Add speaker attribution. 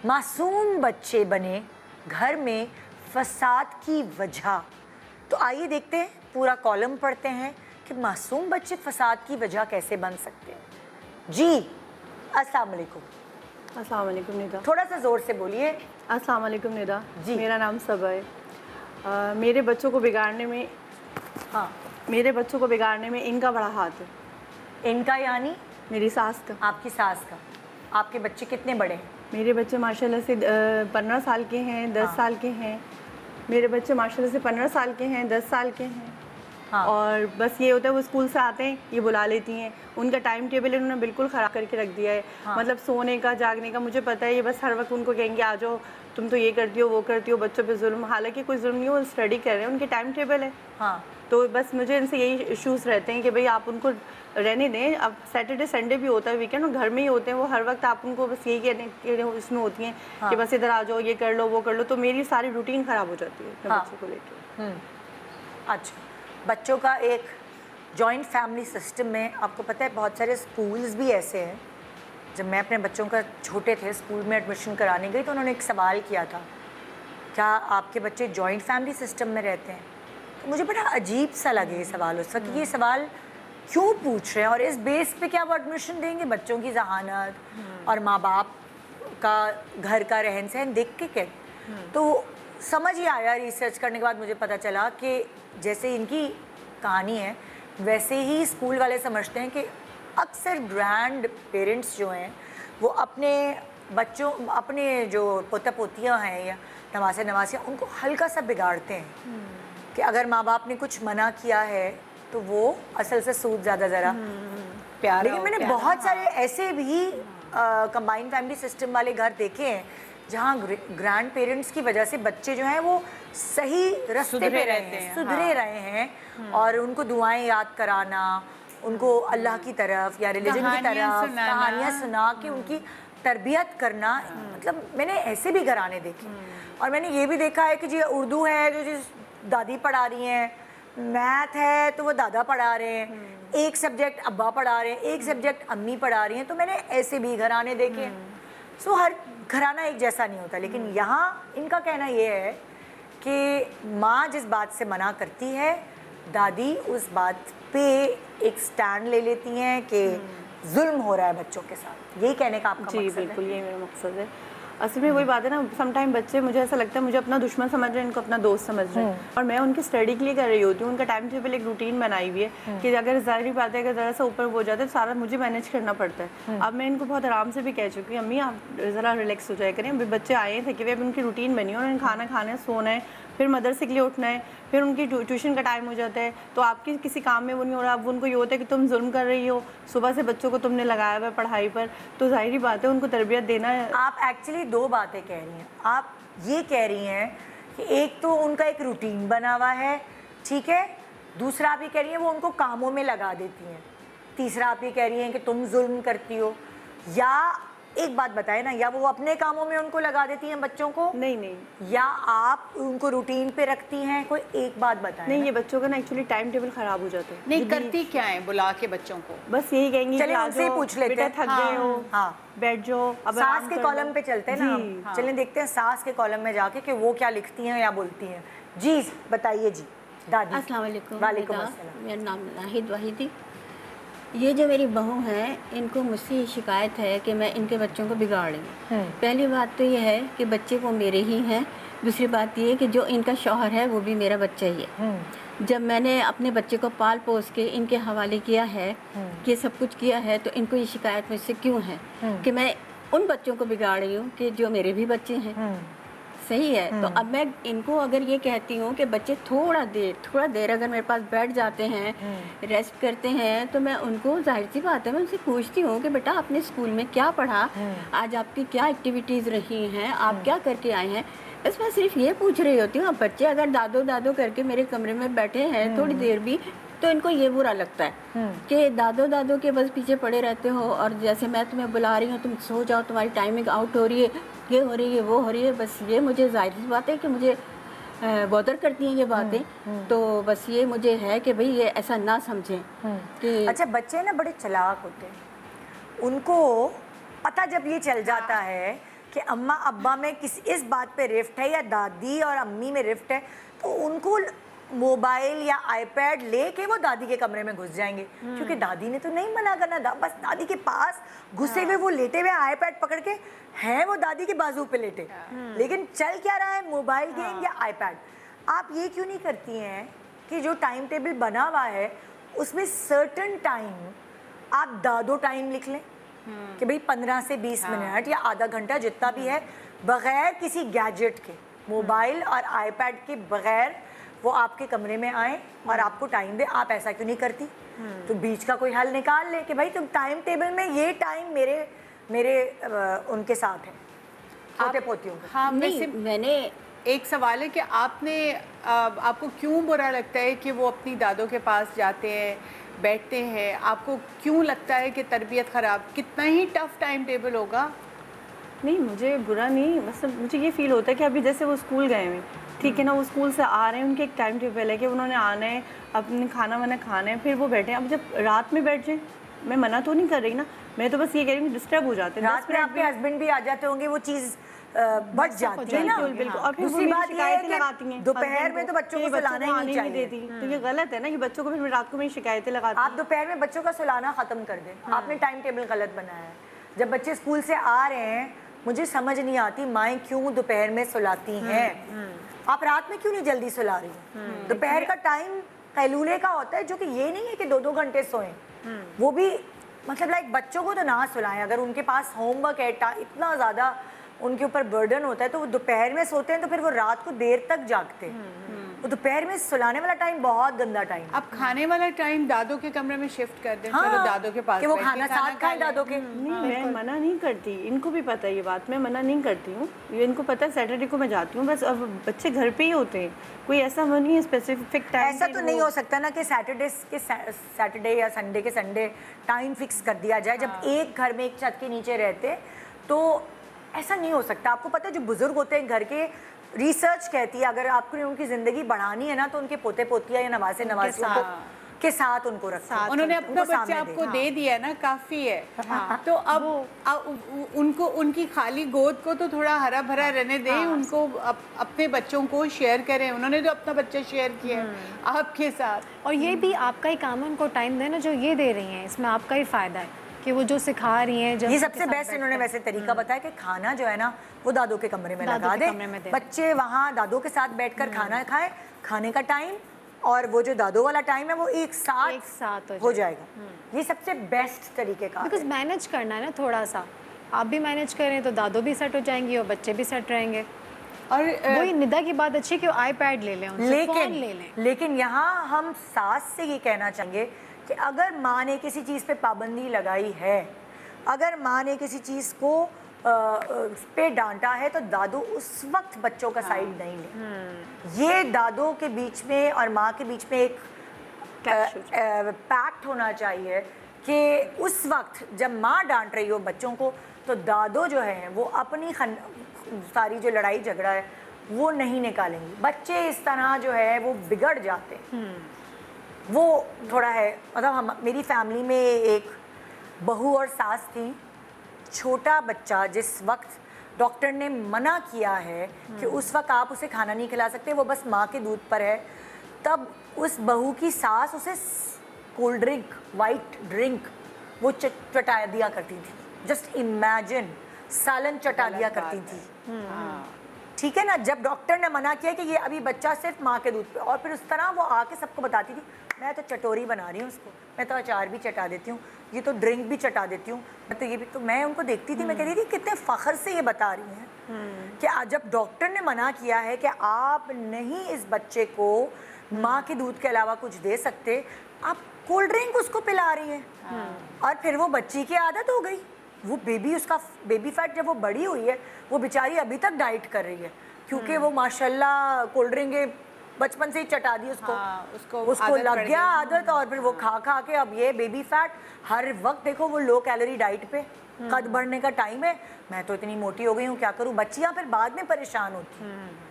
Speaker 1: मासूम बच्चे बने घर में फसाद की वजह। तो आइए देखते हैं, पूरा कॉलम पढ़ते हैं कि मासूम बच्चे फसाद की वजह कैसे बन सकते हैं। जी अस्सलाम वालेकुम।
Speaker 2: अस्सलाम वालेकुम निदा।
Speaker 1: थोड़ा सा जोर से बोलिए।
Speaker 2: अस्सलाम वालेकुम निदा
Speaker 1: जी।
Speaker 2: मेरा नाम सबा है। मेरे बच्चों को बिगाड़ने में इनका बड़ा हाथ है।
Speaker 1: इनका यानी
Speaker 2: मेरी सास का।
Speaker 1: आपकी सास का। आपके बच्चे कितने बड़े हैं?
Speaker 2: मेरे बच्चे माशाल्लाह से 15 साल के हैं, 10 साल के हैं। मेरे बच्चे माशाल्लाह से 15 साल के हैं, 10 साल के हैं। और बस ये होता है वो स्कूल से आते हैं, ये बुला लेती हैं। उनका टाइम टेबल इन्होंने बिल्कुल ख़राब करके रख दिया है। मतलब सोने का, जागने का मुझे पता है, ये बस हर वक्त उनको कहेंगे आ जाओ, तुम तो ये करती हो, वो करती हो, बच्चों पे जुल्म। हालांकि कोई जुल्म नहीं हो, स्टडी कर रहे हैं, उनके टाइम टेबल है। तो बस मुझे इनसे यही इश्यूज़ रहते हैं कि भाई आप उनको रहने दें। अब सैटरडे संडे भी होता है, वीकेंड, और घर में ही होते हैं वो, हर वक्त आप उनको बस यही कहने के इसमें होती हैं कि बस इधर आ जाओ, ये कर लो, वो कर लो। तो मेरी सारी रूटीन ख़राब हो जाती है अपने बच्चों को लेकर।
Speaker 1: अच्छा, बच्चों का एक जॉइंट फैमिली सिस्टम में आपको पता है बहुत सारे स्कूल्स भी ऐसे हैं। जब मैं अपने बच्चों का छोटे थे स्कूल में एडमिशन कराने गई तो उन्होंने एक सवाल किया था, क्या आपके बच्चे जॉइंट फैमिली सिस्टम में रहते हैं? तो मुझे बड़ा अजीब सा लगे ये सवाल उस वक्त, ये सवाल क्यों पूछ रहे हैं और इस बेस पे क्या वो एडमिशन देंगे? बच्चों की जहानत और माँ बाप का घर का रहन सहन देख के क्या? तो समझ ही आया रिसर्च करने के बाद, मुझे पता चला कि जैसे इनकी कहानी है वैसे ही स्कूल वाले समझते हैं कि अक्सर ग्रैंड पेरेंट्स जो हैं वो अपने बच्चों, अपने जो पोता पोतियाँ हैं या नवासे नवासियाँ, उनको हल्का सा बिगाड़ते हैं कि अगर माँ बाप ने कुछ मना किया है तो वो असल से सूद ज़्यादा ज़रा प्यार। लेकिन मैंने बहुत सारे ऐसे भी कंबाइंड फैमिली सिस्टम वाले घर देखे हैं जहाँ ग्रैंड पेरेंट्स की वजह से बच्चे जो हैं वो सही रास्ते पे रहते हैं, सुधरे रहे हैं। और उनको दुआएं याद कराना, उनको अल्लाह की तरफ या रिलीजन की तरफ कहानियाँ सुना के उनकी तरबियत करना। मतलब मैंने ऐसे भी घराने देखे। और मैंने ये भी देखा है कि जी उर्दू है जो दादी पढ़ा रही हैं, मैथ है तो वो दादा पढ़ा रहे हैं, एक सब्जेक्ट अब्बा पढ़ा रहे हैं, एक सब्जेक्ट अम्मी पढ़ा रही हैं। तो मैंने ऐसे भी घराने देखे हैं। सो हर घराना एक जैसा नहीं होता। लेकिन यहाँ इनका कहना ये है कि माँ जिस बात से मना करती है, दादी उस बात पे एक स्टैंड ले लेती हैं कि जुल्म हो रहा है बच्चों के साथ। यही कहने का आपका
Speaker 2: जी
Speaker 1: मकसद
Speaker 2: बिल्कुल,
Speaker 1: है?
Speaker 2: ये मेरा मकसद है। असल में वही बात है ना, समटाइम बच्चे, मुझे ऐसा लगता है मुझे अपना दुश्मन समझ रहे हैं, इनको अपना दोस्त समझ रहे हैं। और मैं उनकी स्टडी के लिए कर रही होती हूँ। उनका टाइम टेबल एक रूटीन बनाई हुई है कि अगर ज़ाहिर बात है अगर ज़रा सा ऊपर हो जाता है तो सारा मुझे मैनेज करना पड़ता है। अब मैं इनको बहुत आराम से भी कह चुकी हूँ, अम्मी आप ज़रा रिलैक्स हो जाए करें। अभी बच्चे आए थे कि अब उनकी रूटीन बनी है, उन्होंने खाना खाना है, सोना है, फिर मदरसे के लिए उठना है, फिर उनकी ट्यूशन का टाइम हो जाता है। तो आपकी किसी काम में वो नहीं हो रहा। अब उनको ये होता है कि तुम जुल्म कर रही हो, सुबह से बच्चों को तुमने लगाया हुआ है पढ़ाई पर। तो जाहिर बात है उनको तरबियत देना है।
Speaker 1: आप एक्चुअली दो बातें कह रही हैं। आप ये कह रही हैं कि एक तो उनका एक रूटीन बना हुआ है, ठीक है। दूसरा आप ये कह रही हैं वो उनको कामों में लगा देती हैं। तीसरा आप ये कह रही हैं कि तुम जुल्म करती हो। या एक बात बताए ना, या वो अपने कामों में उनको लगा देती हैं बच्चों को,
Speaker 2: नहीं,
Speaker 1: या आप उनको रूटीन पे रखती हैं। कोई एक बात बताएं।
Speaker 2: नहीं, ये बच्चों का ना एक्चुअली टाइम टेबल खराब हो जाता है।
Speaker 3: नहीं करती क्या है बुला के बच्चों को?
Speaker 2: बस यही कहेंगी
Speaker 1: चलिए उनसे ही पूछ लेते हैं।
Speaker 2: बेटा थक गए हो, बैठ जाओ। अब
Speaker 1: सास के कॉलम पे चलते हैं ना। चलिए देखते हैं सास के कॉलम में जाके कि वो क्या लिखती हैं या बोलती हैं। जी बताइए जी दादी।
Speaker 4: अस्सलाम वालेकुम।
Speaker 1: वालेकुम अस्सलाम।
Speaker 4: मेरा नाम नाहिद वाहिदी। ये जो मेरी बहू हैं, इनको मुझसे ये शिकायत है कि मैं इनके बच्चों को बिगाड़ रही हूँ। पहली बात तो ये है कि बच्चे वो मेरे ही हैं। दूसरी बात ये कि जो इनका शौहर है वो भी मेरा बच्चा ही है। जब मैंने अपने बच्चे को पाल पोस के इनके हवाले किया है, कि सब कुछ किया है, तो इनको ये शिकायत मुझसे क्यों है कि मैं उन बच्चों को बिगाड़ रही हूँ कि जो मेरे भी बच्चे हैं। सही है। तो अब मैं इनको अगर ये कहती हूँ कि बच्चे थोड़ा देर अगर मेरे पास बैठ जाते हैं, रेस्ट करते हैं, तो मैं उनको, जाहिर सी बात है, मैं उनसे पूछती हूँ कि बेटा आपने स्कूल में क्या पढ़ा, आज आपकी क्या एक्टिविटीज़ रही हैं, आप क्या करके आए हैं। बस मैं सिर्फ ये पूछ रही होती हूँ। अब बच्चे अगर दादो दादो करके मेरे कमरे में बैठे हैं थोड़ी देर भी, तो इनको ये बुरा लगता है कि दादो दादो के बस पीछे पड़े रहते हो, और जैसे मैं तुम्हें बुला रही हूँ तुम सो जाओ, तुम्हारी टाइमिंग आउट हो रही है, ये हो रही है, वो हो रही है। बस ये मुझे जाहिर सी बात है कि मुझे बॉदर करती हैं ये बातें। तो बस ये मुझे है कि भाई ये ऐसा ना समझें कि
Speaker 1: अच्छा बच्चे ना बड़े चालाक होते हैं। उनको पता जब ये चल जाता है कि अम्मा अब्बा में किस इस बात पे रिफ्ट है या दादी और अम्मी में रिफ्ट है, तो उनको मोबाइल या आईपैड लेके वो दादी के कमरे में घुस जाएंगे, क्योंकि दादी ने तो नहीं मना करना, बस दादी के पास घुसे हुए वो लेटे हुए आईपैड पकड़ के हैं वो दादी के बाजू पे लेटे, लेकिन चल क्या रहा है, मोबाइल गेम या आईपैड। आप ये क्यों नहीं करती हैं कि जो टाइम टेबल बना हुआ है उसमें सर्टन टाइम आप दादो टाइम लिख लें कि भाई 15 से 20 मिनट या आधा घंटा जितना भी है, बगैर किसी गैजेट के, मोबाइल और आईपैड के बगैर वो आपके कमरे में आए और आपको टाइम दे। आप ऐसा क्यों नहीं करती? तो बीच का कोई हल निकाल ले कि भाई तुम टाइम टेबल में ये टाइम मेरे उनके साथ है, पोते पोतियों के।
Speaker 3: हाँ,
Speaker 4: नहीं, मैंने
Speaker 3: एक सवाल है कि आपको क्यों बुरा लगता है कि वो अपनी दादों के पास जाते हैं, बैठते हैं? आपको क्यों लगता है कि तरबियत ख़राब? कितना ही टफ टाइम टेबल होगा?
Speaker 2: नहीं, मुझे बुरा नहीं, बस मुझे ये फील होता है कि अभी जैसे वो स्कूल गए हैं, ठीक है ना, वो स्कूल से आ रहे हैं, उनके एक टाइम टेबल है कि उन्होंने आना है, अपने खाना वाना खाना है, फिर वो बैठे हैं। अब जब रात में बैठ जाए, मैं मना तो नहीं कर रही ना, मैं तो बस ये कह रही हूँ डिस्टर्ब हो जाते हैं।
Speaker 1: रात में आपके हस्बैंड भी आ जाते होंगे, वो चीज़ बढ़ जाती है ना।
Speaker 2: बिल्कुल बिल्कुल। और फिर
Speaker 1: दूसरी बात ये है
Speaker 2: लगाती हैं
Speaker 1: कि दोपहर में तो बच्चों को सुलाना ही नहीं चाहिए
Speaker 2: देती, तो ये गलत है ना कि बच्चों को फिर रात को मैं शिकायतें लगाती
Speaker 1: आप दोपहर में बच्चों का सुलाना ख़त्म कर दें। आपने टाइम टेबल गलत बनाया है। जब बच्चे स्कूल से आ रहे हैं, मुझे समझ नहीं आती माएँ क्यों दोपहर में सुलाती हैं। आप रात में क्यों नहीं जल्दी सुला रही? दोपहर का टाइम कैलूले का होता है, जो कि ये नहीं है कि 2-2 घंटे सोएं। वो भी मतलब लाइक बच्चों को तो ना सुलाएं, अगर उनके पास होमवर्क है, इतना ज़्यादा उनके ऊपर बर्डन होता है, तो वो दोपहर में सोते हैं तो फिर वो रात को देर तक जागते हैं। वो दोपहर में सुलाने वाला टाइम बहुत गंदा टाइम।
Speaker 3: अब खाने वाला टाइम दादों के कमरे में शिफ्ट कर दें।
Speaker 1: हाँ,
Speaker 3: चलो दादों के पास
Speaker 1: कि वो
Speaker 3: बैठ के
Speaker 1: खाना साथ खाएं दादों के।
Speaker 2: नहीं, मैं मना नहीं करती, इनको भी पता है ये बात, मैं मना नहीं करती हूँ, ये इनको पता है। सैटरडे को मैं जाती हूँ, बस अब बच्चे घर पे ही होते हैं, कोई ऐसा वो नहीं है स्पेसिफिक टाइम।
Speaker 1: ऐसा तो नहीं हो सकता ना कि सैटरडे या संडे के संडे टाइम फिक्स कर दिया जाए। जब एक घर में एक छत के नीचे रहते तो ऐसा नहीं हो सकता। आपको पता है जो बुजुर्ग होते हैं घर के, रिसर्च कहती है अगर आपको उनकी ज़िंदगी बढ़ानी है ना, तो उनके पोते पोतियाँ या नवासे नवासियों के साथ उनको रखो।
Speaker 3: उन्होंने अपना बच्चा आपको दे दिया ना, काफ़ी है। तो अब उनको, उनकी खाली गोद को तो थोड़ा हरा भरा रहने दें, उनको अपने बच्चों को शेयर करें। उन्होंने तो अपना बच्चा शेयर किया है आपके साथ।
Speaker 5: और ये भी आपका ही काम है उनको टाइम देना, जो ये दे रही हैं इसमें आपका ही फ़ायदा है कि वो जो सिखा रही हैं।
Speaker 1: ये सबसे बेस्ट इन्होंने वैसे तरीका बताया कि खाना जो है ना वो दादों के कमरे में लगा दे, बच्चे वहाँ दादों के साथ बैठकर खाना खाएं। खाने का टाइम और वो जो दादों वाला टाइम है वो एक साथ हो जाएगा। ये सबसे बेस्ट तरीके का,
Speaker 5: बिकॉज मैनेज करना है ना थोड़ा सा, आप भी मैनेज करें तो दादों भी सेट हो जाएंगी और बच्चे भी सेट रहेंगे। और वही निदा की बात अच्छी कि आईपैड ले लें, फ़ोन ले लें।
Speaker 1: लेकिन यहाँ हम सास से ये कहना चाहेंगे कि अगर माँ ने किसी चीज़ पे पाबंदी लगाई है, अगर माँ ने किसी चीज़ को पे डांटा है, तो दादू उस वक्त बच्चों का साइड नहीं ले। ये दादों के बीच में और माँ के बीच में एक पैक्ट होना चाहिए कि उस वक्त जब माँ डांट रही हो बच्चों को, तो दादो जो है वो अपनी सारी जो लड़ाई झगड़ा है वो नहीं निकालेंगी। बच्चे इस तरह जो है वो बिगड़ जाते हैं। वो थोड़ा है, मतलब मेरी फैमिली में एक बहू और सास थी। छोटा बच्चा जिस वक्त डॉक्टर ने मना किया है कि उस वक्त आप उसे खाना नहीं खिला सकते, वो बस माँ के दूध पर है, तब उस बहू की सास उसे कोल्ड ड्रिंक, वाइट ड्रिंक वो चटा दिया करती थी। जस्ट इमेजिन, सालन चटा दिया करती थी। ठीक है ना। जब डॉक्टर ने मना किया कि ये अभी बच्चा सिर्फ माँ के दूध पे, और फिर उस तरह वो आके सबको बताती थी, मैं तो चटोरी बना रही हूँ उसको, मैं तो अचार भी चटा देती हूँ, ये तो ड्रिंक भी चटा देती हूँ, मैं तो ये भी। तो मैं उनको देखती थी, मैं कहती थी कितने फ़ख्र से ये बता रही हैं कि जब डॉक्टर ने मना किया है कि आप नहीं इस बच्चे को माँ के दूध के अलावा कुछ दे सकते, आप कोल्ड ड्रिंक उसको पिला रही हैं। और फिर वो बच्ची की आदत हो गई। वो बेबी, उसका बेबी फैट जब वो बड़ी हुई है, वो बेचारी अभी तक डाइट कर रही है, क्योंकि वो माशाल्लाह कोल्ड ड्रिंक बचपन से ही चटा दी उसको। उसको लग गया आदत, और फिर वो खा खा के अब ये बेबी फैट हर वक्त। देखो वो लो कैलोरी डाइट पे, कद बढ़ने का टाइम है, मैं तो इतनी मोटी हो गई हूँ, क्या करूँ। बच्चियाँ फिर बाद में परेशान होती हैं।